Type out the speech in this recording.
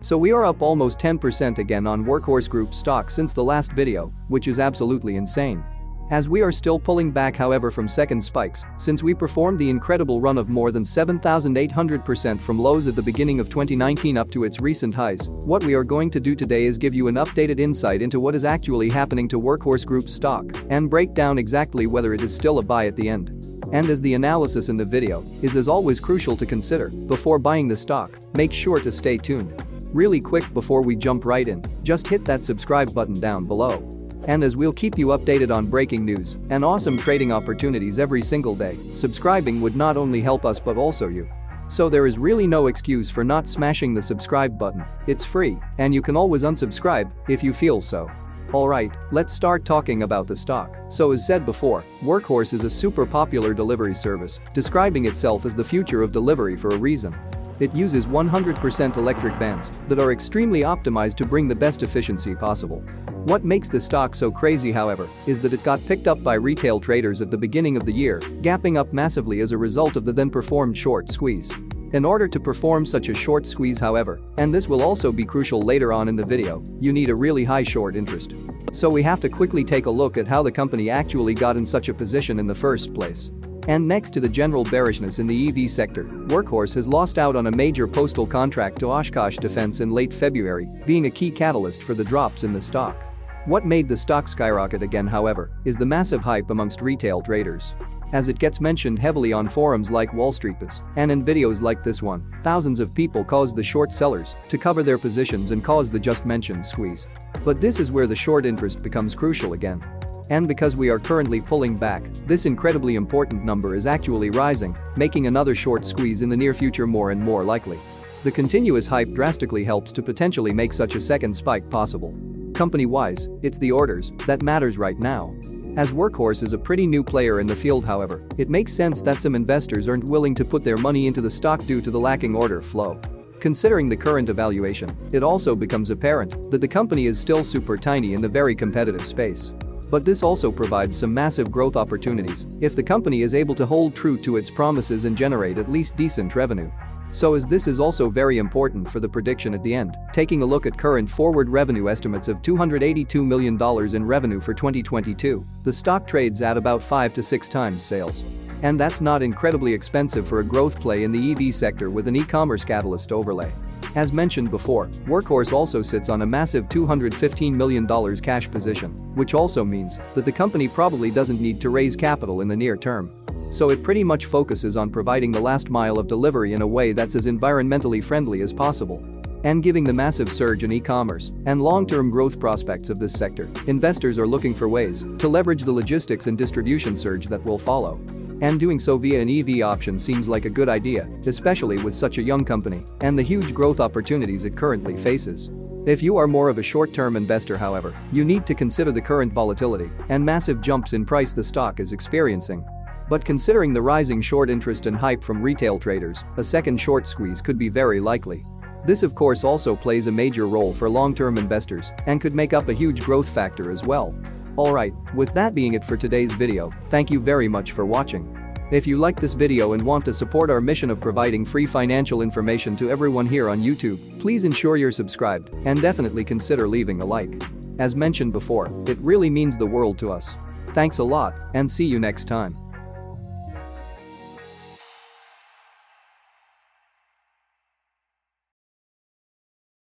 So we are up almost 10% again on Workhorse Group Stock since the last video, which is absolutely insane. As we are still pulling back however from second spikes, since we performed the incredible run of more than 7,800% from lows at the beginning of 2019 up to its recent highs, what we are going to do today is give you an updated insight into what is actually happening to Workhorse Group Stock and break down exactly whether it is still a buy at the end. And as the analysis in the video is as always crucial to consider before buying the stock, make sure to stay tuned. Really quick before we jump right in, just hit that subscribe button down below. And as we'll keep you updated on breaking news and awesome trading opportunities every single day, subscribing would not only help us but also you. So there is really no excuse for not smashing the subscribe button, it's free, and you can always unsubscribe if you feel so. Alright, let's start talking about the stock. So as said before, Workhorse is a super popular delivery service, describing itself as the future of delivery for a reason. It uses 100% electric vans that are extremely optimized to bring the best efficiency possible. What makes the stock so crazy however is that it got picked up by retail traders at the beginning of the year, gapping up massively as a result of the then performed short squeeze. In order to perform such a short squeeze however, and this will also be crucial later on in the video, you need a really high short interest. So we have to quickly take a look at how the company actually got in such a position in the first place. And next to the general bearishness in the EV sector, Workhorse has lost out on a major postal contract to Oshkosh Defense in late February, being a key catalyst for the drops in the stock. What made the stock skyrocket again however is the massive hype amongst retail traders. As it gets mentioned heavily on forums like Wall Street Bets and in videos like this one, thousands of people caused the short sellers to cover their positions and cause the just mentioned squeeze. But this is where the short interest becomes crucial again. And because we are currently pulling back, this incredibly important number is actually rising, making another short squeeze in the near future more and more likely. The continuous hype drastically helps to potentially make such a second spike possible. Company-wise, it's the orders that matters right now. As Workhorse is a pretty new player in the field however, it makes sense that some investors aren't willing to put their money into the stock due to the lacking order flow. Considering the current evaluation, it also becomes apparent that the company is still super tiny in the very competitive space. But this also provides some massive growth opportunities if the company is able to hold true to its promises and generate at least decent revenue. So as this is also very important for the prediction at the end, taking a look at current forward revenue estimates of $282 million in revenue for 2022, the stock trades at about 5 to 6 times sales. And that's not incredibly expensive for a growth play in the EV sector with an e-commerce catalyst overlay. As mentioned before, Workhorse also sits on a massive $215 million cash position, which also means that the company probably doesn't need to raise capital in the near term. So it pretty much focuses on providing the last mile of delivery in a way that's as environmentally friendly as possible. And given the massive surge in e-commerce and long-term growth prospects of this sector, investors are looking for ways to leverage the logistics and distribution surge that will follow. And doing so via an EV option seems like a good idea, especially with such a young company and the huge growth opportunities it currently faces. If you are more of a short-term investor however, you need to consider the current volatility and massive jumps in price the stock is experiencing. But considering the rising short interest and hype from retail traders, a second short squeeze could be very likely. This of course also plays a major role for long-term investors and could make up a huge growth factor as well. Alright, with that being it for today's video, thank you very much for watching. If you liked this video and want to support our mission of providing free financial information to everyone here on YouTube, please ensure you're subscribed and definitely consider leaving a like. As mentioned before, it really means the world to us. Thanks a lot and see you next time.